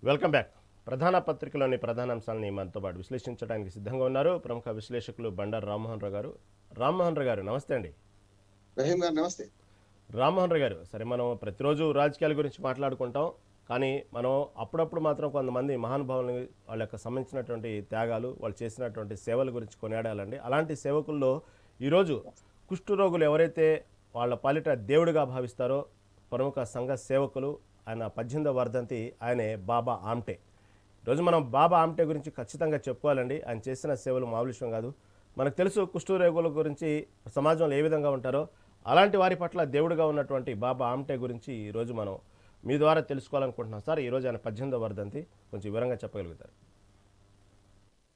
Welcome back. ప్రధాన పత్రికలోని ప్రధాన అంశాలని మనతో పాటు విశ్లేషించడానికి సిద్ధంగా ఉన్నారు ప్రముఖ విశ్లేషకులు బండారు రామ్మోహన్ రావు గారు. రామ్మోహన్ రావు గారు నమస్తే అండి. రహీం గారు నమస్తే. రామ్మోహన్ రావు గారు, సరే మనం ప్రతిరోజు రాజకీయాల గురించి మాట్లాడుకుంటాం, కానీ మనం అప్పుడప్పుడు మాత్రం కొంతమంది మహానుభావులని వాళ్ళ యొక్క సంబంధించినటువంటి త్యాగాలు, వాళ్ళు చేసినటువంటి సేవల గురించి కొనియాడాలండి. అలాంటి సేవకుల్లో ఈరోజు కుష్ఠరోగులు ఎవరైతే వాళ్ళ పాలిట దేవుడిగా భావిస్తారో ప్రముఖ సంఘ సేవకులు, ఆయన 18వ వర్ధంతి, ఆయనే బాబా ఆమ్టే. ఈరోజు మనం బాబా ఆమ్టే గురించి ఖచ్చితంగా చెప్పుకోవాలండి. ఆయన చేసిన సేవలు మామూలు విషయం కాదు. మనకు తెలుసు కుష్ఠరోగుల గురించి సమాజంలో ఏ విధంగా ఉంటారో, అలాంటి వారి పట్ల దేవుడిగా ఉన్నటువంటి బాబా ఆమ్టే గురించి ఈరోజు మనం మీ ద్వారా తెలుసుకోవాలనుకుంటున్నాం సార్. ఈరోజు ఆయన 18వ వర్ధంతి, కొంచెం వివరంగా చెప్పగలుగుతారు?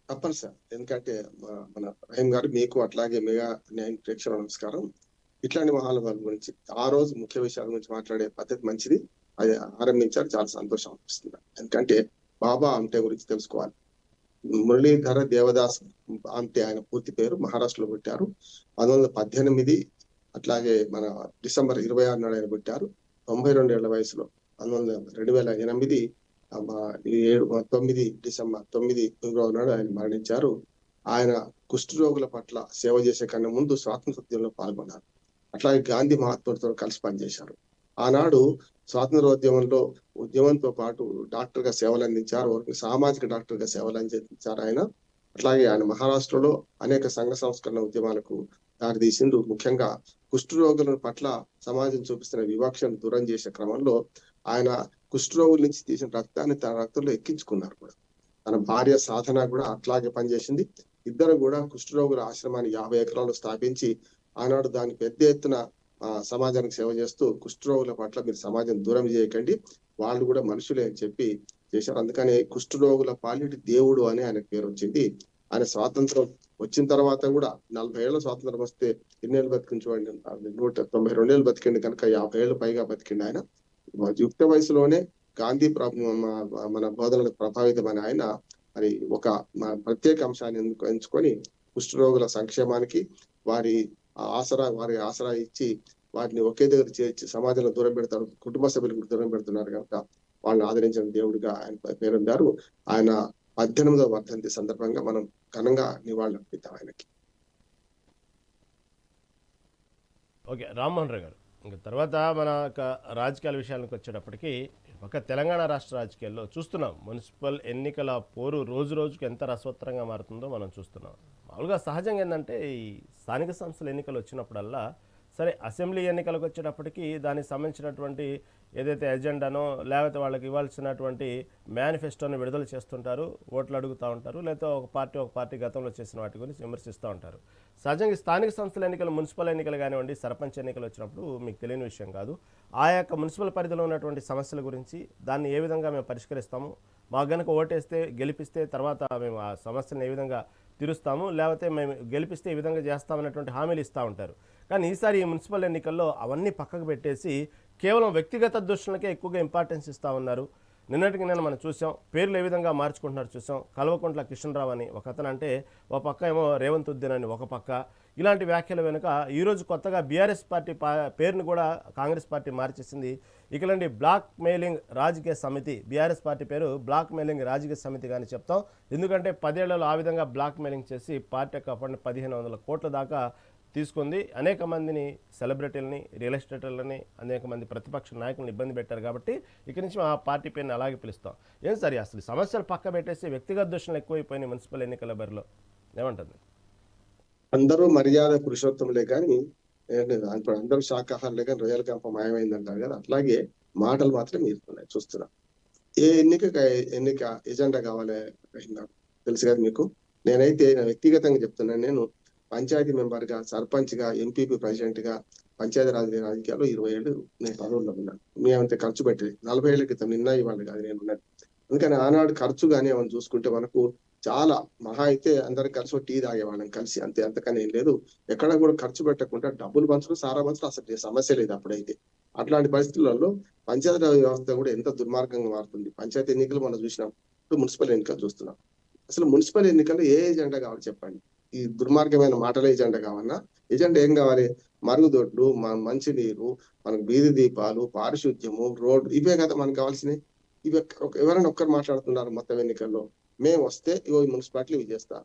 తప్పని సార్, ఎందుకంటే మన రహీం గారు మీకు అట్లాగే మెగా న్యాయ ప్రేక్షకుల నమస్కారం. ఇట్లాంటి మహానుభావుల గురించి ఆ రోజు ముఖ్య విషయాల గురించి మాట్లాడే పద్ధతి మంచిది, అది ఆరంభించారు, చాలా సంతోషం అనిపిస్తుంది. ఎందుకంటే బాబా ఆమ్టే గురించి తెలుసుకోవాలి. మురళీధర దేవదాస్ ఆమ్టే ఆయన పూర్తి పేరు, మహారాష్ట్రలో పుట్టారు. 1918, అట్లాగే మన డిసెంబర్ 26 నాడు ఆయన పుట్టారు. 92 ఏళ్ల వయసులో 2008 డిసెంబర్ 9 ఫిబ్రవరి నాడు ఆయన మరణించారు. ఆయన కుష్ఠరోగుల పట్ల సేవ చేసే కన్నా ముందు స్వాతంత్రోద్యమంలో పాల్గొన్నారు. అట్లాగే గాంధీ మహాత్ముడితో కలిసి పనిచేశారు. ఆనాడు ఉద్యమంతో పాటు డాక్టర్ గా సేవలు అందించారు, సామాజిక డాక్టర్ గా సేవలు అందించారు ఆయన. అట్లాగే ఆయన మహారాష్ట్రలో అనేక సంఘ సంస్కరణ ఉద్యమాలకు దారితీసిండు. ముఖ్యంగా కుష్ఠరోగుల పట్ల సమాజం చూపిస్తున్న వివక్షను దూరం చేసే క్రమంలో ఆయన కుష్ఠరోగుల నుంచి తీసిన రక్తాన్ని తన రక్తంలో ఎక్కించుకున్నారు కూడా. తన భార్య సాధన కూడా అట్లాగే పనిచేసింది. ఇద్దరు కూడా కుష్ఠరోగుల ఆశ్రమాన్ని 50 ఎకరాలు స్థాపించి ఆనాడు దాన్ని పెద్ద ఎత్తున సమాజానికి సేవ చేస్తూ, కుష్ఠరోగుల పట్ల మీరు సమాజం దూరం చేయకండి, వాళ్ళు కూడా మనుషులే అని చెప్పి చేశారు. అందుకని కుష్ఠరోగుల పాలిటి దేవుడు అని ఆయన పేరు వచ్చింది. ఆయన స్వాతంత్రం వచ్చిన తర్వాత కూడా 40 ఏళ్ళ స్వాతంత్రం వస్తే ఎన్నేళ్ళు బతికించుకోండి, 192 ఏళ్ళు బతికిండి కనుక 50 ఏళ్ళు పైగా బతికిండి ఆయన. యుక్త వయసులోనే గాంధీ మన బోధనలకు ప్రభావితమైన ఆయన మరి ఒక ప్రత్యేక అంశాన్ని ఎంచుకొని కుష్ఠరోగుల సంక్షేమానికి వారి ఆసరా ఇచ్చి వాటిని ఒకే దగ్గర చేర్చి సమాజంలో దూరం పెడతారు, కుటుంబ సభ్యులకు దూరం పెడుతున్నారు కనుక వాళ్ళని ఆదరించిన దేవుడిగా ఆయన పేరొందారు. ఆయన 18వ వర్ధంతి సందర్భంగా మనం ఘనంగా నివాళులు అర్పిద్దాం ఆయనకి. ఓకే రామ్మోహన్ రావు గారు, ఇంకా తర్వాత మన రాజకీయాల విషయానికి వచ్చేటప్పటికి, ఒక తెలంగాణ రాష్ట్ర రాజకీయాల్లో చూస్తున్నాం మున్సిపల్ ఎన్నికల పోరు రోజు రోజుకు ఎంత రసవత్తరంగా మారుతుందో మనం చూస్తున్నాం. మామూలుగా సహజంగా ఏంటంటే ఈ స్థానిక సంస్థల ఎన్నికలు వచ్చినప్పుడల్లా, సరే అసెంబ్లీ ఎన్నికలకు వచ్చేటప్పటికి దానికి సంబంధించినటువంటి ఏదైతే ఎజెండానో లేకపోతే వాళ్ళకి ఇవ్వాల్సినటువంటి మేనిఫెస్టోని విడుదల చేస్తుంటారు, ఓట్లు అడుగుతూ ఉంటారు, లేకపోతే ఒక పార్టీ గతంలో చేసిన వాటి గురించి విమర్శిస్తూ ఉంటారు. సహజంగా స్థానిక సంస్థల ఎన్నికలు, మున్సిపల్ ఎన్నికలు కానివ్వండి, సర్పంచ్ ఎన్నికలు వచ్చినప్పుడు మీకు తెలియని విషయం కాదు, ఆ యొక్క మున్సిపల్ పరిధిలో ఉన్నటువంటి సమస్యల గురించి, దాన్ని ఏ విధంగా మేము పరిష్కరిస్తాము, మాకు గనుక ఓటేస్తే గెలిపిస్తే తర్వాత మేము ఆ సమస్యలను ఏ విధంగా తీరుస్తాము, లేకపోతే మేము గెలిపిస్తే ఈ విధంగా చేస్తామనేటువంటి హామీలు ఇస్తూ ఉంటారు. కానీ ఈసారి ఈ మున్సిపల్ ఎన్నికల్లో అవన్నీ పక్కకు పెట్టేసి కేవలం వ్యక్తిగత దృష్టిలకే ఎక్కువగా ఇంపార్టెన్స్ ఇస్తూ ఉన్నారు. నిన్నటికి నేను మనం చూసాం, పేర్లు ఏ విధంగా మార్చుకుంటున్నారు చూసాం. కల్వకుంట్ల కిషన్రావు అని ఒక అతను అంటే, ఒక పక్క ఏమో రేవంత్ ఉద్దీన్ అని ఒక పక్క. ఇలాంటి వ్యాఖ్యల వెనుక ఈరోజు కొత్తగా బీఆర్ఎస్ పార్టీ పేరును కూడా కాంగ్రెస్ పార్టీ మార్చేసింది. ఇకలండి బ్లాక్ మెయిలింగ్ రాజకీయ సమితి, బీఆర్ఎస్ పార్టీ పేరు బ్లాక్ మెయిలింగ్ రాజకీయ సమితి కానీ చెప్తాం. ఎందుకంటే 10 ఏళ్లలో ఆ విధంగా బ్లాక్ మెయిలింగ్ చేసి పార్టీ యొక్క ఫండ్ 1500 కోట్ల దాకా తీసుకుంది. అనేక మందిని, సెలబ్రిటీలని, రియల్ ఎస్టేటర్లని, అనేక మంది ప్రతిపక్ష నాయకులను ఇబ్బంది పెట్టారు. కాబట్టి ఇక్కడి నుంచి ఆ పార్టీ పేరుని అలాగే పిలుస్తాం. ఏం సరే, అసలు సమస్యలు పక్క పెట్టేసి వ్యక్తిగత దృష్టిలు ఎక్కువైపోయినాయి మున్సిపల్ ఎన్నికల బరిలో, ఏమంటుంది? అందరూ మర్యాద పురుషోత్తములే కానీ ఇప్పుడు అందరూ శాకాహారులే కానీ రొయ్యల కంప మాయమైంది అంటారు కదా, అట్లాగే మాటలు మాత్రం మీరుతున్నాయి చూస్తున్నాం. ఏ ఎన్నిక ఎజెండా కావాలి తెలుసు కదా మీకు. నేనైతే వ్యక్తిగతంగా చెప్తున్నాను, నేను పంచాయతీ మెంబర్ గా, సర్పంచ్ గా, ఎంపీపీ ప్రెసిడెంట్ గా, పంచాయతీ రాజకీయాల్లో 20 ఏళ్ళు నేను పదవుల్లో ఉన్నాను. మేమంతే ఖర్చు పెట్టేది 40 ఏళ్ల క్రితం, నిన్న ఇవాళ కాదు నేను ఉన్నది. అందుకని ఆనాడు ఖర్చు కానీ ఏమైనా చూసుకుంటే మనకు చాలా మహా అయితే అందరం కలిసి టీ తాగేవాళ్ళం కలిసి, అంతే, అంతకని ఏం లేదు. ఎక్కడ కూడా ఖర్చు పెట్టకుండా డబ్బులు పంచడం, సారా పంచడం అసలు సమస్య లేదు అప్పుడైతే. అట్లాంటి పరిస్థితులలో పంచాయతీ వ్యవస్థ కూడా ఎంత దుర్మార్గంగా మారుతుంది. పంచాయతీ ఎన్నికలు మనం చూసినాం, ఇప్పుడు మున్సిపల్ ఎన్నికలు చూస్తున్నాం. అసలు మున్సిపల్ ఎన్నికల్లో ఏ ఎజెండా కావాలి చెప్పండి? ఈ దుర్మార్గమైన మాటల ఎజెండా కావాలన్నా? ఎజెండా ఏం కావాలి? మరుగుదొడ్లు, మంచినీరు, మనకు వీధి దీపాలు, పారిశుద్ధ్యము, రోడ్డు, ఇవే కదా మనకు కావాల్సినవి. ఇవి ఎవరైనా ఒక్కరు మాట్లాడుతున్నారు మొత్తం ఎన్నికల్లో మేము వస్తే ఇగో ఈ మున్సిపాలిటీలు ఇవి చేస్తా.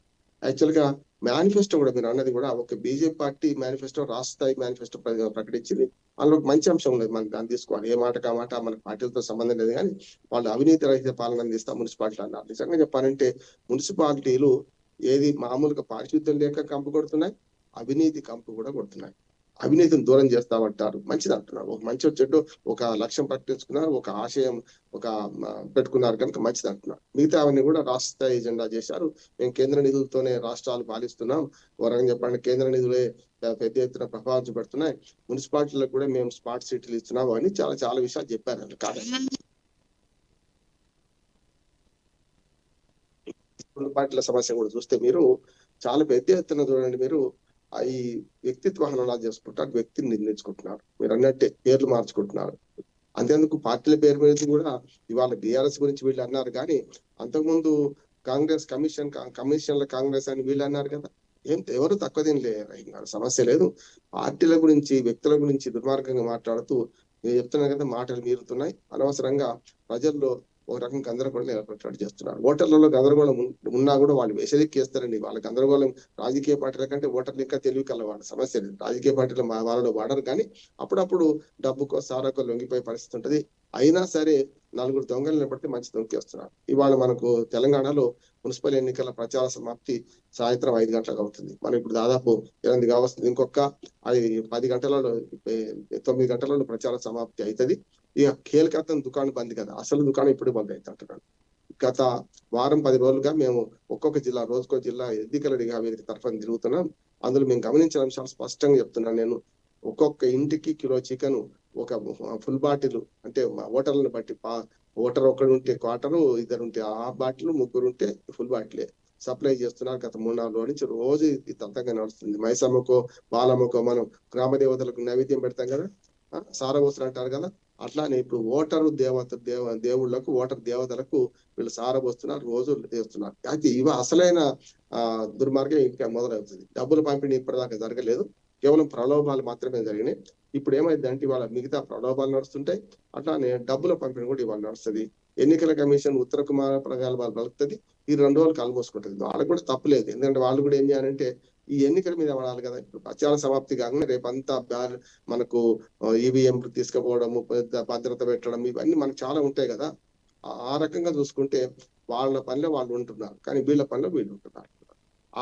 యాక్చువల్ గా మేనిఫెస్టో కూడా మీరు అన్నది కూడా ఒక బీజేపీ పార్టీ మేనిఫెస్టో రాష్ట్ర స్థాయి మేనిఫెస్టో ప్రకటించింది. అందులో ఒక మంచి అంశం ఉన్నది, మనం దాన్ని తీసుకోవాలి. ఏ మాట కా మాట మన పార్టీలతో సంబంధం లేదు, కానీ వాళ్ళు అవినీతి రహిత పాలన అందిస్తా మున్సిపాలిటీ అన్నారు. నిజంగా చెప్పాలంటే మున్సిపాలిటీలు ఏది మామూలుగా పారిశుద్ధ్యం లేక కంపు కొడుతున్నాయి, అవినీతి కంపు కూడా కొడుతున్నాయి. అవినీతిని దూరం చేస్తామంటారు, మంచిది అంటున్నారు. ఒక మంచి చెట్టు ఒక లక్ష్యం ప్రకటించుకున్నారు, ఒక ఆశయం ఒక పెట్టుకున్నారు కనుక మంచిది అంటున్నారు. మిగతా అవన్నీ కూడా రాష్ట్ర స్థాయి ఎజెండా చేశారు. మేము కేంద్ర నిధులతోనే రాష్ట్రాలు పాలిస్తున్నాం, ఒక రకంగా చెప్పండి కేంద్ర నిధులే పెద్ద ఎత్తున ప్రభావం చూపెడుతున్నాయి, మున్సిపాలిటీలకు కూడా మేము స్మార్ట్ సిటీలు ఇస్తున్నాం అని చాలా చాలా విషయాలు చెప్పారు. కాదు మున్సిపాలిటీల సమస్య కూడా చూస్తే మీరు చాలా పెద్ద ఎత్తున చూడండి, మీరు ఈ వ్యక్తిత్వ హననాలు చేసుకుంటారు, వ్యక్తిని నిర్ణయించుకుంటున్నారు. మీరు అన్నట్టే పేర్లు మార్చుకుంటున్నారు. అంతేందుకు పార్టీల పేరు మీద కూడా ఇవాళ బీఆర్ఎస్ గురించి వీళ్ళు అన్నారు, కానీ అంతకుముందు కాంగ్రెస్ కమిషన్ల కాంగ్రెస్ అని వీళ్ళు అన్నారు కదా. ఎవరు తక్కువ తినలే, సమస్య లేదు. పార్టీల గురించి వ్యక్తుల గురించి దుర్మార్గంగా మాట్లాడుతూ నేను చెప్తున్నా కదా, మాటలు మీరుతున్నాయి. అనవసరంగా ప్రజల్లో ఒక రకం గందరగోళం ఏర్పడేటట్టు చేస్తున్నారు. ఓటర్లలో గందరగోళం ఉన్నా కూడా వాళ్ళు వేసేదిక్కేస్తారండి. వాళ్ళ గందరగోళం రాజకీయ పార్టీల కంటే ఓటర్లు ఇంకా తెలివి కల వాళ్ళ సమస్య లేదు. రాజకీయ పార్టీలు వాళ్ళలో వాడరు, కానీ అప్పుడప్పుడు డబ్బుకో సారాకో లొంగిపోయే పరిస్థితి ఉంటది. అయినా సరే నలుగురు దొంగలు నిలబడితే మంచి దొంగకేస్తున్నారు. ఇవాళ మనకు తెలంగాణలో మున్సిపల్ ఎన్నికల ప్రచార సమాప్తి సాయంత్రం 5 గంటలకు అవుతుంది. మనం ఇప్పుడు దాదాపు 8 కావస్తుంది. ఇంకొక 10 గంటలలో 9 గంటలలో ప్రచార సమాప్తి అవుతుంది. ఇక కీలకత్వం దుకాణం బంద్ కదా, అసలు దుకాణం ఇప్పుడు బంద్ అవుతుంది అంటున్నాడు. గత వారం 10 రోజులుగా మేము ఒక్కొక్క జిల్లా రోజుకో జిల్లా ఎన్నికల వేదిక తరఫున తిరుగుతున్నాం. అందులో మేము గమనించిన అంశాలు స్పష్టంగా చెప్తున్నాను నేను. ఒక్కొక్క ఇంటికి కిలో చికెన్, ఒక ఫుల్ బాటిల్, అంటే ఓటర్లను బట్టి ఓటర్ ఒకడు ఉంటే క్వార్టరు, ఇద్దరు ఉంటే హాఫ్ బాటిల్, ముగ్గురు ఉంటే ఫుల్ బాటిలే సప్లై చేస్తున్నారు. గత 3-4 రోజుల నుంచి రోజు ఇది తంతంగా నడుస్తుంది. మైసమ్మకో బాలమ్మకో మనం గ్రామ దేవతలకు నైవేద్యం పెడతాం కదా, సారవోసలు అంటారు కదా, అట్లానే ఇప్పుడు ఓటరు దేవుళ్లకు ఓటర్ దేవతలకు వీళ్ళు సారబోస్తున్నారు, రోజు చేస్తున్నారు. అయితే ఇవి అసలైన దుర్మార్గం ఇంకా మొదలవుతుంది. డబ్బుల పంపిణీ ఇప్పటిదాకా జరగలేదు, కేవలం ప్రలోభాలు మాత్రమే జరిగినాయి. ఇప్పుడు ఏమైందంటే ఇవాళ మిగతా ప్రలోభాలు నడుస్తుంటాయి, అట్లానే డబ్బుల పంపిణీ కూడా ఇవాళ నడుస్తుంది. ఎన్నికల కమిషన్ ఉత్తర కుమార ప్రగల్భాలు పలుకుతుంది, ఈ 2 రోజులు కలుమోసుకుంటుంది. వాళ్ళకు కూడా తప్పులేదు, ఎందుకంటే వాళ్ళు కూడా ఏం చేయాలంటే ఈ ఎన్నికల మీద పడాలి కదా. ఇప్పుడు ప్రచార సమాప్తి కాగానే రేపంతా మనకు ఈవీఎం తీసుకుపోవడము, భద్రత పెట్టడం, ఇవన్నీ మనకు చాలా ఉంటాయి కదా. ఆ రకంగా చూసుకుంటే వాళ్ళ పనిలో వాళ్ళు ఉంటున్నారు, కానీ వీళ్ళ పనిలో వీళ్ళు ఉంటున్నారు.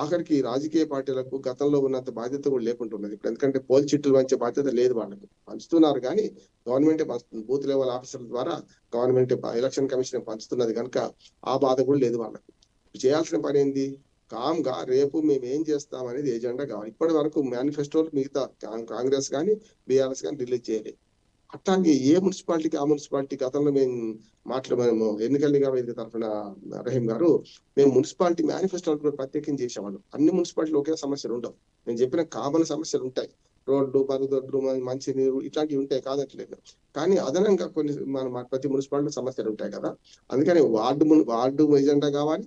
ఆఖరికి రాజకీయ పార్టీలకు గతంలో ఉన్నంత బాధ్యత కూడా లేకుంటున్నది ఇప్పుడు. ఎందుకంటే పోల్ చిట్టులు పంచే బాధ్యత లేదు వాళ్ళకు. పంచుతున్నారు కానీ గవర్నమెంటే పంచుతుంది, బూత్ లెవెల్ ఆఫీసర్ల ద్వారా గవర్నమెంట్ ఎలక్షన్ కమిషన్ పంచుతున్నది కనుక ఆ బాధ కూడా లేదు వాళ్ళకు. చేయాల్సిన పని ఏంది, కామ్గా రేపు మేము ఏం చేస్తాం అనేది ఎజెండా కావాలి. ఇప్పటి వరకు మేనిఫెస్టోలు మిగతా కాంగ్రెస్ కానీ బీఆర్ఎస్ కానీ రిలీజ్ చేయలేదు. అట్లాగే ఏ మున్సిపాలిటీకి ఆ మున్సిపాలిటీ గతంలో మేము ఎన్నికల వేదిక తరఫున రహీం గారు మేము మున్సిపాలిటీ మేనిఫెస్టోలు కూడా ప్రత్యేకించి చేసేవాళ్ళం. అన్ని మున్సిపాలిటీలు ఒకే సమస్యలు ఉండవు. నేను చెప్పిన కామన్ సమస్యలు ఉంటాయి, రోడ్లు, మరుగుదొడ్లు, మంచినీరు, ఇట్లాంటివి ఉంటాయి కాదట్లేదు. కానీ అదనంగా కొన్ని మన ప్రతి మున్సిపాలిటీ సమస్యలు ఉంటాయి కదా. అందుకని వార్డు ఎజెండా కావాలి,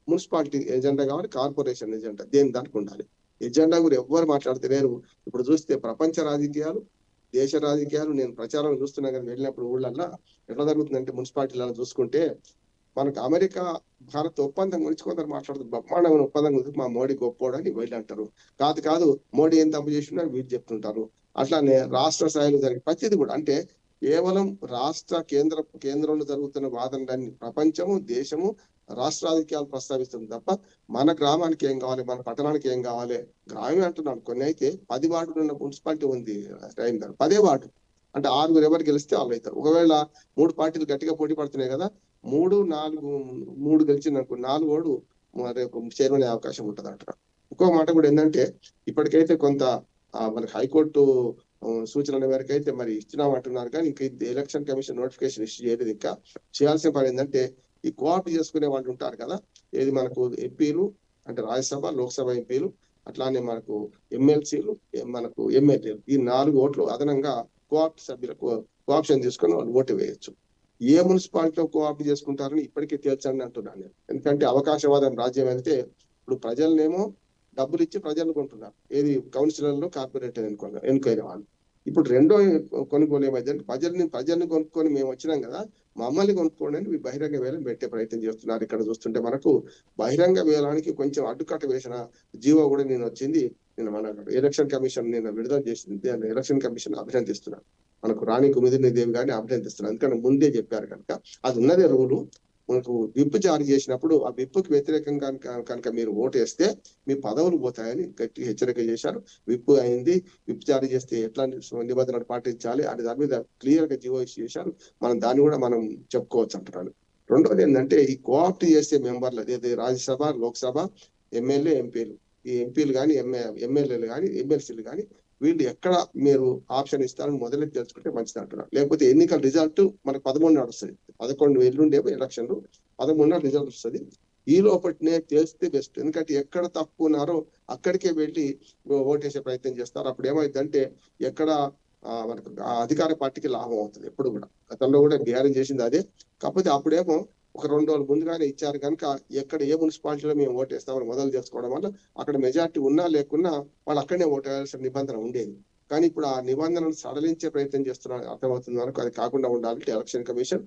మున్సిపాలిటీ ఎజెండా కావాలి, కార్పొరేషన్ ఎజెండా, దేని దానికి ఉండాలి. ఎజెండా కూడా ఎవ్వరు మాట్లాడతలేరు. ఇప్పుడు చూస్తే ప్రపంచ రాజకీయాలు, దేశ రాజకీయాలు, నేను ప్రచారం చూస్తున్నా కానీ వెళ్ళినప్పుడు ఊళ్ళల్లో ఎట్లా జరుగుతుందంటే మున్సిపాలిటీలను చూసుకుంటే మనకు అమెరికా భారత్ ఒప్పందం గురించి కొందరు మాట్లాడుతారు. బ్రహ్మాండమైన ఒప్పందం గురించి మా మోడీ గొప్పోడని వీళ్ళు అంటారు. కాదు మోడీ ఏం తప్పు చేసిందని వీళ్ళు చెప్తుంటారు. అట్లానే రాష్ట్ర స్థాయిలో జరిగే ప్రతిది కూడా అంటే కేవలం కేంద్రంలో జరుగుతున్న వాదనలన్నీ ప్రపంచము, దేశము, రాష్ట్ర రాజకీయాలు ప్రస్తావిస్తుంది తప్ప మన గ్రామానికి ఏం కావాలి, మన పట్టణానికి ఏం కావాలి, గ్రామం అంటున్నాను. కొన్ని అయితే 10 వార్డులు ఉన్న మున్సిపాలిటీ ఉంది రహీం గారు, 10 వార్డు అంటే 6 ఎవరు గెలిస్తే వాళ్ళు అవుతారు. ఒకవేళ 3 పార్టీలు గట్టిగా పోటీ పడుతున్నాయి కదా, 3 గెలిచిందనుకో 4 ఓడు రేపు చైర్మన్ అయ్యే అవకాశం ఉంటుంది అంటారు. ఇంకో మాట కూడా ఏంటంటే ఇప్పటికైతే కొంత మనకి హైకోర్టు సూచనల మేరకు అయితే మరి ఇచ్చినామంటున్నారు, కానీ ఇంకా ఎలక్షన్ కమిషన్ నోటిఫికేషన్ ఇష్యూ చేయలేదు. ఇంకా చేయాల్సిన పని ఏంటంటే ఈ కోఆప్ట్ చేసుకునే వాళ్ళు ఉంటారు కదా, ఏది మనకు ఎంపీలు అంటే రాజ్యసభ, లోక్సభ ఎంపీలు, అట్లానే మనకు ఎమ్మెల్సీలు, మనకు ఎమ్మెల్యేలు, ఈ 4 ఓట్లు అదనంగా కోఆప్ట్ సభ్యులకు కోఆప్షన్ తీసుకొని వాళ్ళు ఓటు వేయొచ్చు. ఏ మున్సిపాలిటీలో కోఆప్ట్ చేసుకుంటారని ఇప్పటికే తేల్చండి అంటున్నాను నేను. ఎందుకంటే అవకాశవాదం రాజ్యం అయితే ఇప్పుడు ప్రజలనేమో డబ్బులు ఇచ్చి ప్రజలు కొంటున్నారు, ఏది కౌన్సిలర్లు, కార్పొరేటర్ ఎన్నుకునే వాళ్ళు. ఇప్పుడు రెండో కొనుగోలు ఏమైందంటే ప్రజల్ని కొనుక్కొని మేము వచ్చినాం కదా, మమ్మల్ని కొనుక్కోండి అని బహిరంగ వేలం పెట్టే ప్రయత్నం చేస్తున్నారు. ఇక్కడ చూస్తుంటే మనకు బహిరంగ వేలానికి కొంచెం అడ్డుకట్ట వేసిన జీవో కూడా నేను వచ్చింది. నేను మన ఎలక్షన్ కమిషన్ నేను విడుదల చేసింది. దాన్ని ఎలక్షన్ కమిషన్ అభినందిస్తున్నాను. మనకు రాణి కుముదిని దేవి గారిని అభినందిస్తున్నాను. ఎందుకంటే ముందే చెప్పారు కనుక అది ఉన్నదే రూలు. మనకు విప్ జారీ చేసినప్పుడు ఆ విప్కి వ్యతిరేకంగా కనుక మీరు ఓటు వేస్తే మీ పదవులు పోతాయని గట్టి హెచ్చరిక చేశారు. విప్ అయింది. విప్ జారీ చేస్తే ఎట్లాంటి నిబంధనలు పాటించాలి అని దాని మీద క్లియర్ గా జీవో ఇష్యూ చేశారు. దాన్ని కూడా మనం చెప్పుకోవచ్చు అంటున్నాను. రెండోది ఏంటంటే ఈ కోఆప్ట్ చేసే మెంబర్లు అదే రాజ్యసభ, లోక్సభ, ఎమ్మెల్యే, ఎంపీలు, ఈ ఎంపీలు కానీ ఎమ్మెల్యేలు కానీ ఎమ్మెల్సీలు కానీ వీళ్ళు ఎక్కడ మీరు ఆప్షన్ ఇస్తారని మొదలెట్టి తెలుసుకుంటే మంచిది అంటున్నారు. లేకపోతే ఎన్నికల రిజల్ట్ మనకు 11 నాడు వస్తుంది. 11 ఎల్లుండేమో ఎలక్షన్లు, 13 నాడు రిజల్ట్ వస్తుంది. ఈ లోపటినే తెలిస్తే బెస్ట్. ఎందుకంటే ఎక్కడ తప్పు ఉన్నారో అక్కడికే వెళ్ళి ఓటేసే ప్రయత్నం చేస్తారు. అప్పుడు ఏమైందంటే ఎక్కడ మనకు అధికార పార్టీకి లాభం అవుతుంది. ఎప్పుడు కూడా గతంలో కూడా బీఆర్ఎస్ చేసింది అదే. కాకపోతే అప్పుడేమో ఒక 2 రోజులు ముందుగానే ఇచ్చారు కనుక ఎక్కడ ఏ మున్సిపాలిటీలో మేము ఓటేస్తామని మొదలు చేసుకోవడం వల్ల అక్కడ మెజార్టీ ఉన్నా లేకున్నా వాళ్ళు అక్కడనే ఓటేయాల్సిన నిబంధన ఉండేది. కానీ ఇప్పుడు ఆ నిబంధనను సడలించే ప్రయత్నం చేస్తున్నారు. అర్థమవుతుంది మనకు. అది కాకుండా ఉండాలంటే ఎలక్షన్ కమిషన్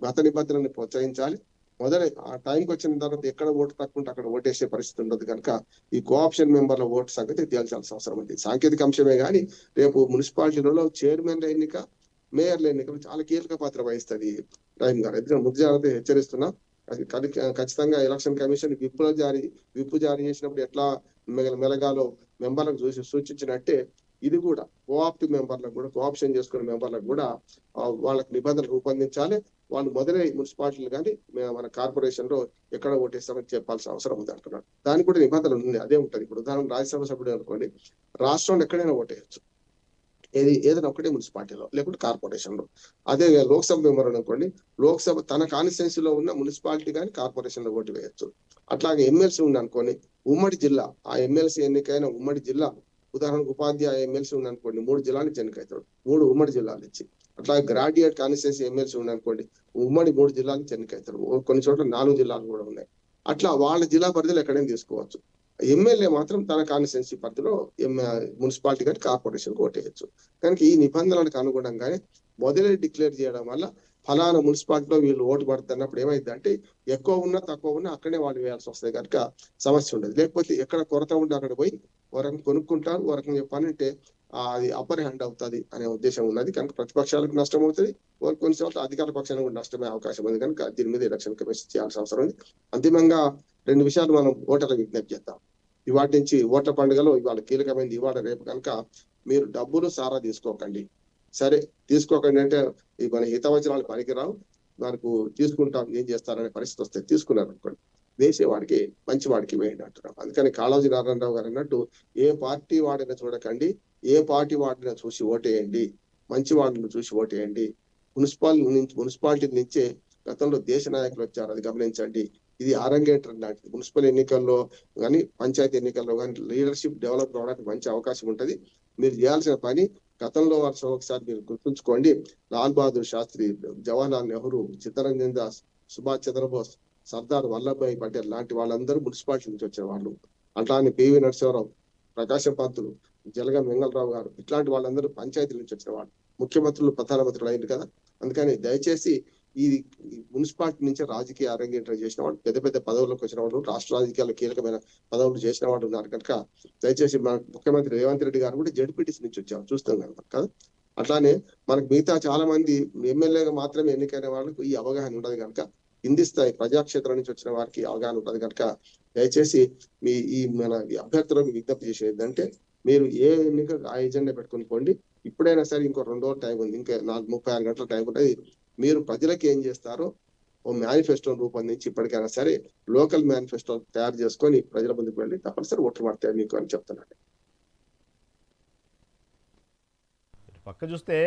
గత నిబంధనని ప్రోత్సహించాలి. ఆ టైంకి వచ్చిన తర్వాత ఎక్కడ ఓటు తక్కువ ఉంటే అక్కడ ఓటేసే పరిస్థితి ఉండదు కనుక ఈ కోఆప్షన్ మెంబర్ల ఓటు సంగతి తేల్చాల్సిన అవసరం ఉంది. సాంకేతిక అంశమే కానీ రేపు మున్సిపాలిటీలలో చైర్మన్ల ఎన్నిక, మేయర్ల ఎన్నికలు చాలా కీలక పాత్ర వహిస్తుంది టైం గారు. ఎందుకంటే ముందు జాగ్రత్త హెచ్చరిస్తున్నా. అది ఖచ్చితంగా ఎలక్షన్ కమిషన్ విప్పు జారీ చేసినప్పుడు ఎట్లా మెలగాలో మెంబర్లకు సూచించినట్టే ఇది కూడా కోఆప్టివ్ మెంబర్లకు కూడా, కోఆప్షన్ చేసుకునే మెంబర్లకు కూడా వాళ్ళకి నిబంధనలు రూపొందించాలి. వాళ్ళు మొదలై మున్సిపాలిటీలు కానీ మన కార్పొరేషన్ లో ఎక్కడ ఓటేస్తామని చెప్పాల్సిన అవసరం ఉంది అంటున్నారు. దానికి కూడా నిబంధనలు ఉంది. అదే ఉంటుంది. ఇప్పుడు ఉదాహరణ రాజ్యసభ సభ్యుడు అనుకోండి, రాష్ట్రంలో ఎక్కడైనా ఓటేయచ్చు. ఏదైనా ఒకటే మున్సిపాలిటీలో లేకుంటే కార్పొరేషన్ లో. అదే లోక్సభ మెంబర్ అనుకోండి, లోక్సభ తన కాన్స్టిట్యున్సీలో ఉన్న మున్సిపాలిటీ కానీ కార్పొరేషన్ లో ఓటు వేయచ్చు. అట్లాగే ఎమ్మెల్సీ ఉంది అనుకోండి, ఉమ్మడి జిల్లా, ఆ ఎమ్మెల్సీ ఎన్నికైన ఉమ్మడి జిల్లా, ఉదాహరణకు ఉపాధ్యాయ ఎమ్మెల్సీ ఉంది అనుకోండి, 3 జిల్లాల నుంచి ఎన్నికవుతాడు. 3 ఉమ్మడి జిల్లాలు ఇచ్చి. అట్లాగే గ్రాడ్యుయేట్ కాన్స్టిట్యున్సీ ఎమ్మెల్సీ ఉంది అనుకోండి, ఉమ్మడి 3 జిల్లాల నుంచి ఎన్నికవుతాడు. కొన్ని చోట్ల 4 జిల్లాలు కూడా ఉన్నాయి. అట్లా వాళ్ళ జిల్లా పరిధిలో ఎక్కడైనా తీసుకోవచ్చు. ఎమ్మెల్యే మాత్రం తన కాన్స్టిట్యున్సీ పరిధిలో మున్సిపాలిటీ కానీ కార్పొరేషన్ ఓటేయచ్చు. కనుక ఈ నిబంధనలకు అనుగుణంగానే మొదలై డిక్లేర్ చేయడం వల్ల ఫలానా మున్సిపాలిటీలో వీళ్ళు ఓటు పడుతున్నప్పుడు ఏమైందంటే ఎక్కువ ఉన్నా తక్కువ ఉన్నా అక్కడే వాళ్ళు వేయాల్సి వస్తుంది కనుక సమస్య ఉండదు. లేకపోతే ఎక్కడ కొరత ఉంటే అక్కడ పోయి వరకు కొనుక్కుంటారు. వరకు చెప్పాలంటే అది అప్పర్ హ్యాండ్ అవుతుంది అనే ఉద్దేశం ఉన్నది. కనుక ప్రతిపక్షాలకు నష్టం అవుతుంది. కొన్ని చోట్ల అధికార పక్షానికి కూడా నష్టమే అవకాశం ఉంది. కనుక దీని మీద ఎలక్షన్ కమిషన్ చేయాల్సిన అవసరం ఉంది. అంతిమంగా 2 విషయాలు మనం ఓటర్లకు విజ్ఞప్తి చేద్దాం. ఇవాటి నుంచి ఓట్ల పండుగలో ఇవాళ కీలకమైనది. ఇవాళ రేపు కనుక మీరు డబ్బులు సారా తీసుకోకండి. సరే తీసుకోకండి అంటే మన హితవచనాలు పనికిరావు. మనకు తీసుకుంటాం ఏం చేస్తారనే పరిస్థితి వస్తే తీసుకున్నారు అనుకోండి, వేసేవాడికి మంచివాడికి వేయండి అంటున్నాం. అందుకని కాళోజీ నారాయణరావు గారు అన్నట్టు ఏ పార్టీ వాడినా చూడకండి, ఏ పార్టీ వాడినా చూసి ఓటేయండి, మంచి వాడిని చూసి ఓటేయండి. మున్సిపాలిటీ నుంచే గతంలో దేశ నాయకులు వచ్చారు, అది గమనించండి. ఇది అరంగేట్రం లాంటిది. మున్సిపల్ ఎన్నికల్లో కానీ పంచాయతీ ఎన్నికల్లో కానీ లీడర్షిప్ డెవలప్ అవడానికి మంచి అవకాశం ఉంటుంది. మీరు చేయాల్సిన పని గతంలో ఒకసారి మీరు గుర్తుంచుకోండి. లాల్ బహదూర్ శాస్త్రి, జవహర్లాల్ నెహ్రూ, చిత్తరంజన్ దాస్, సుభాష్ చంద్రబోస్, సర్దార్ వల్లభాయ్ పటేల్ లాంటి వాళ్ళందరూ మున్సిపాలిటీ నుంచి వచ్చిన వాళ్ళు. అట్లానే పివి నరసింహారావు, ప్రకాశం పంతులు, జలగం వెంగళరావు గారు, ఇట్లాంటి వాళ్ళందరూ పంచాయతీ నుంచి వచ్చిన వాళ్ళు. ముఖ్యమంత్రులు, ప్రధానమంత్రులు అయింది కదా. అందుకని దయచేసి ఈ మున్సిపాలిటీ నుంచి రాజకీయ అరంగేట్రం చేసిన వాళ్ళు, పెద్ద పెద్ద పదవులకు వచ్చిన వాళ్ళు, రాష్ట్ర రాజకీయాల్లో కీలకమైన పదవులు చేసిన వాళ్ళు ఉన్నారు కనుక దయచేసి మన ముఖ్యమంత్రి రేవంత్ రెడ్డి గారు కూడా జడ్పీటీసీ నుంచి వచ్చారు, చూస్తున్నాం కదా. అట్లానే మనకు మిగతా చాలా మంది ఎమ్మెల్యేగా మాత్రమే ఎన్నికైన వాళ్ళకు ఈ అవగాహన ఉండదు కనుక కింది స్థాయి ప్రజాక్షేత్రం నుంచి వచ్చిన వారికి అవగాహన ఉంటుంది కనుక దయచేసి మన అభ్యర్థులకు విజ్ఞప్తి చేసేది ఏంటంటే మీరు ఏ ఎన్నిక ఆ ఎజెండా పెట్టుకుని పోండి. ఇప్పుడైనా సరే ఇంకో 2 రోజులు టైం ఉంది, ఇంకా 36 గంటల టైం ఉంటుంది. మీరు ప్రజలకు ఏం చేస్తారో ఓ మేనిఫెస్టో రూపొందించి ఇప్పటికైనా సరే లోకల్ మేనిఫెస్టో తయారు చేసుకొని ప్రజల ముందుకు వెళ్ళి తప్పనిసరి ఓట్లు పడతాయి మీకు అని చెప్తున్నాను. పక్క చూస్తే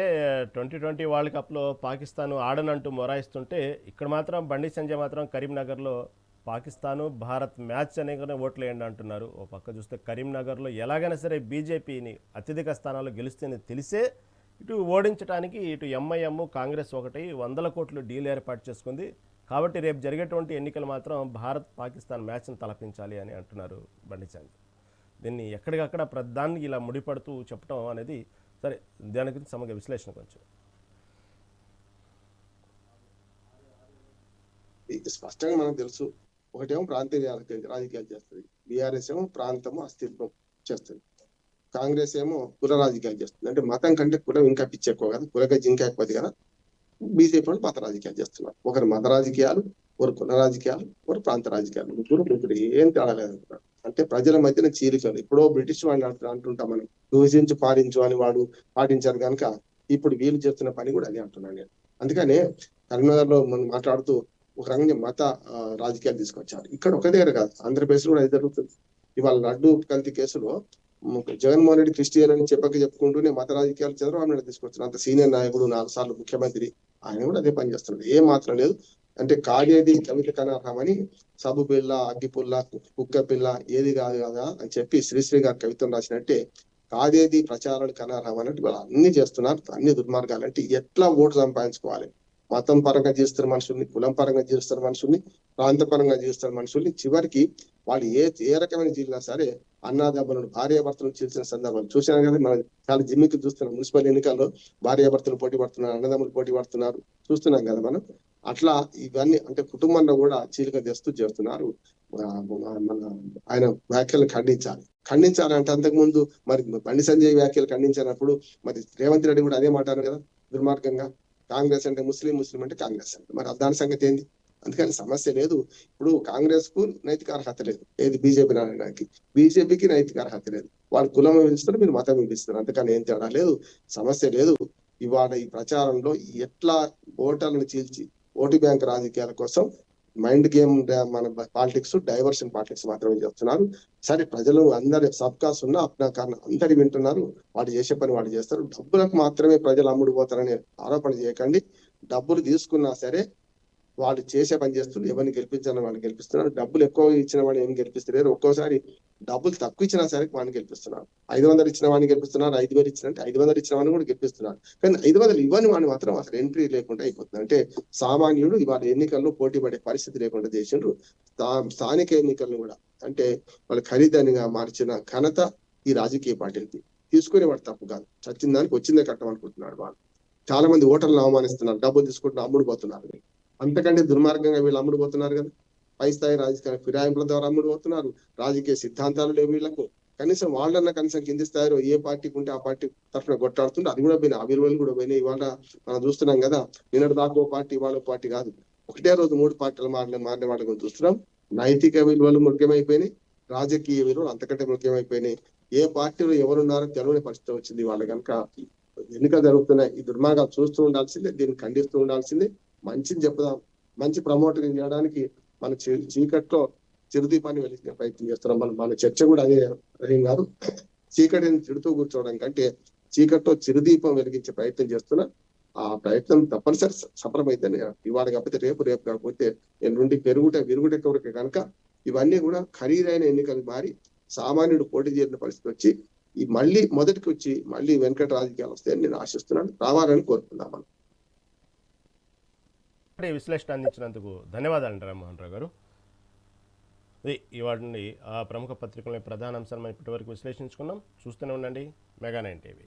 2020 వరల్డ్ కప్లో పాకిస్తాన్ ఆడనంటూ మొరాయిస్తుంటే ఇక్కడ మాత్రం బండి సంజయ్ మాత్రం కరీంనగర్లో పాకిస్తాను భారత్ మ్యాచ్ అనే ఓట్లు వేయండి అంటున్నారు. ఓ పక్క చూస్తే కరీంనగర్లో ఎలాగైనా సరే బీజేపీని అత్యధిక స్థానాల్లో గెలుస్తుందని తెలిసే ఇటు ఓడించడానికి ఇటు ఎంఐఎం కాంగ్రెస్ ఒకటి 100 కోట్లు డీల్ ఏర్పాటు చేసుకుంది. కాబట్టి రేపు జరిగేటువంటి ఎన్నికలు మాత్రం భారత్ పాకిస్తాన్ మ్యాచ్ని తలపించాలి అని అంటున్నారు బండి సంజయ్. దీన్ని ఎక్కడికక్కడ ప్రధాన్ని ఇలా ముడిపడుతూ చెప్పడం అనేది సరే, దాని గురించి సమగ్ర విశ్లేషణ కొంచెం. ఇది స్పష్టంగా మనకు తెలుసు. ఒకటేమో ప్రాంతీయ రాజకీయాలు చేస్తుంది, బీఆర్ఎస్ ఏమో ప్రాంతము అస్తిత్వం చేస్తుంది, కాంగ్రెస్ ఏమో కుల రాజకీయాలు చేస్తుంది. అంటే మతం కంటే కులం ఇంకా పిచ్చి ఎక్కువ కదా, కుల గజ్జి ఇంకా ఎక్కువది కదా. బీజేపీ వాళ్ళు మత రాజకీయాలు చేస్తున్నారు. ఒకరు మత రాజకీయాలు, ఒకరు కుల రాజకీయాలు, ఒకరు ప్రాంత రాజకీయాలు, ముగ్గురు ఏం తేడా లేదంటున్నారు. అంటే ప్రజల మధ్యన చీలికలు. ఇప్పుడో బ్రిటిష్ వాళ్ళు అంటుంటాం మనం, విభజించు పాలించు అని వాడు పాటించారు కనుక ఇప్పుడు వీళ్ళు చేస్తున్న పని కూడా అదే అంటున్నాను నేను. అందుకనే కరీంనగర్ లో మనం మాట్లాడుతూ ఒక రంగం మత రాజకీయాలు తీసుకొచ్చారు. ఇక్కడ ఒక దగ్గర కాదు, ఆంధ్రప్రదేశ్ లో కూడా అది జరుగుతుంది. ఇవాళ లడ్డు కల్తీ కేసులో జగన్మోహన్ రెడ్డి క్రిస్టియన్ అని చెప్పుకుంటూనే మత రాజకీయాలు చంద్రబాబు నాయుడు తీసుకొచ్చారు. అంత సీనియర్ నాయకుడు, 4 సార్లు ముఖ్యమంత్రి, ఆయన కూడా అదే పని చేస్తున్నాడు. ఏ మాత్రం లేదు. అంటే కాదేది కవిత కనర్హమని సబు పిల్ల, అగ్గి పుల్ల, కుక్క పిల్ల ఏది కాదు కదా అని చెప్పి శ్రీశ్రీ గారు కవిత్వం రాసినట్టే కాదేది ప్రచారాలు కనర్హం అన్నట్టు వాళ్ళు అన్ని చేస్తున్నారు. అన్ని దుర్మార్గాలు. అంటే ఎట్లా ఓటు సంపాదించుకోవాలి, మతం పరంగా జీవిస్తారు మనుషుల్ని, కులం పరంగా జీవిస్తారు మనుషుల్ని, ప్రాంత పరంగా జీవిస్తారు మనుషుల్ని. చివరికి వాళ్ళు ఏ రకమైన జీవినా సరే అన్నాదమ్ములను భార్యాభర్తలు చీల్చిన సందర్భాలు చూసినా కదా. మనం చాలా జిమ్మికి చూస్తున్నాం. మున్సిపల్ ఎన్నికల్లో భార్యాభర్తలు పోటీ పడుతున్నారు, అన్నదమ్ములు పోటీ పడుతున్నారు, చూస్తున్నాం కదా మనం. అట్లా ఇవన్నీ అంటే కుటుంబంలో కూడా చీలిక తెస్తూ చేస్తున్నారు. మన ఆయన వ్యాఖ్యలను ఖండించాలంటే అంతకుముందు మరి బండి సంజయ్ వ్యాఖ్యలు ఖండించినప్పుడు మరి రేవంత్ రెడ్డి కూడా అదే మాట్లాడారు కదా దుర్మార్గంగా. కాంగ్రెస్ అంటే ముస్లిం, ముస్లిం అంటే కాంగ్రెస్ అంటే. మరి దాని సంగతి ఏంది? అందుకని సమస్య లేదు. ఇప్పుడు కాంగ్రెస్ కు నైతిక అర్హత లేదు, ఏది బీజేపీ నాయకుడికి. బీజేపీకి నైతిక అర్హత లేదు. వాళ్ళు కులం విధిస్తారు, మీరు మతం విధిస్తారు. అంతకని ఏం తేడా లేదు, సమస్య లేదు. ఇవాళ ఈ ప్రచారంలో ఎట్లా ఓటర్లను చీల్చి ఓటు బ్యాంక్ రాజకీయాల కోసం మైండ్ గేమ్, మన పాలిటిక్స్, డైవర్షన్ పాలిటిక్స్ మాత్రమే చేస్తున్నారు. సరే, ప్రజలు అందరి సబ్కాస్ ఉన్న అప్నా కారణం అందరి వింటున్నారు, వాడు చేసే పని వాడు చేస్తారు. డబ్బులకు మాత్రమే ప్రజలు అమ్ముడు పోతారనే ఆరోపణ చేయకండి. డబ్బులు తీసుకున్నా సరే వాళ్ళు చేసే పని చేస్తున్నారు. ఎవరిని గెలిపించాలని వాళ్ళు గెలిపిస్తున్నారు. డబ్బులు ఎక్కువ ఇచ్చిన వాడిని ఏం గెలిపిస్తలేరు. ఒక్కోసారి డబ్బులు తక్కువ ఇచ్చినా సరే వాడిని గెలిపిస్తున్నారు. 500 ఇచ్చిన వాడిని గెలిపిస్తున్నారు, 5,000 ఇచ్చినంటే 500 ఇచ్చిన వాడిని కూడా గెలిపిస్తున్నారు. కానీ 500 ఇవ్వని వాడిని మాత్రం అసలు ఎంట్రీ లేకుండా అయిపోతుంది. అంటే సామాన్యుడు ఇవాళ ఎన్నికల్లో పోటీ పడే పరిస్థితి లేకుండా చేసిండ్రు. స్థానిక ఎన్నికలను కూడా అంటే వాళ్ళు ఖరీదానిగా మార్చిన ఘనత ఈ రాజకీయ పార్టీలకి. తీసుకునే వాడు తప్పు కాదు, చచ్చిన దానికి వచ్చిందే కట్టమనుకుంటున్నాడు వాళ్ళు. చాలా మంది ఓటర్లను అవమానిస్తున్నారు, డబ్బులు తీసుకుంటున్నారు, అమ్ముడు పోతున్నారు. అంతకంటే దుర్మార్గంగా వీళ్ళు అమ్ముడు పోతున్నారు కదా. పై స్థాయి రాజకీయ ఫిరాయింపుల ద్వారా అమ్ముడు పోతున్నారు. రాజకీయ సిద్ధాంతాలు లేవు వీళ్ళకు. కనీసం వాళ్ళన్న కనీసం కింది స్థాయిలో ఏ పార్టీకి ఉంటే ఆ పార్టీ తరఫున కొట్టాడుతుంటే అది కూడా పోయినాయి, ఆ విలువలు కూడా పోయినాయి. ఇవాళ మనం చూస్తున్నాం కదా, నిన్నటి దాకా ఓ పార్టీ, వాళ్ళ పార్టీ కాదు, ఒకటే రోజు 3 పార్టీలు మారిన వాళ్ళని చూస్తున్నాం. నైతిక విలువలు ముఖ్యమైపోయినాయి, రాజకీయ విలువలు అంతకంటే ముఖ్యమైపోయినాయి. ఏ పార్టీలో ఎవరున్నారో తెలియని పరిస్థితి వచ్చింది వాళ్ళ. కనుక ఎన్నికలు జరుగుతున్నాయి, ఈ దుర్మార్గాలు చూస్తూ ఉండాల్సిందే, దీన్ని ఖండిస్తూ ఉండాల్సిందే. మంచిని చెప్పుదాం, మంచి ప్రమోట్ చేయడానికి మన చీకట్లో చిరుదీపాన్ని వెలిగించే ప్రయత్నం చేస్తున్నాం. మన చర్చ కూడా అదే రహీం గారు. చీకటిని తిడుతూ కూర్చోవడం కంటే చీకట్లో చిరుదీపం వెలిగించే ప్రయత్నం చేస్తున్నా. ఆ ప్రయత్నం తప్పనిసరి సఫలమైతే ఇవాళ కాకపోతే రేపు కాకపోతే ఎల్లుండి విరుగుట కొరకే. కనుక ఇవన్నీ కూడా ఖరీదైన ఎన్నికలు మారి సామాన్యుడు పోటీ చేసిన పరిస్థితి వచ్చి ఈ మళ్ళీ మొదటికి వచ్చి మళ్ళీ వెంకట రాజకీయాలు వస్తాయని నేను ఆశిస్తున్నాను. రావాలని కోరుకుందాం మనం. విశ్లేషణ అందించినందుకు ధన్యవాదాలు రామ్మోహన్ రావు గారు. ఇవాళ నుండి ఆ ప్రముఖ పత్రికల ప్రధాన అంశాలను ఇప్పటివరకు విశ్లేషించుకున్నాం. చూస్తూనే ఉండండి మెగా 9 టీవీ.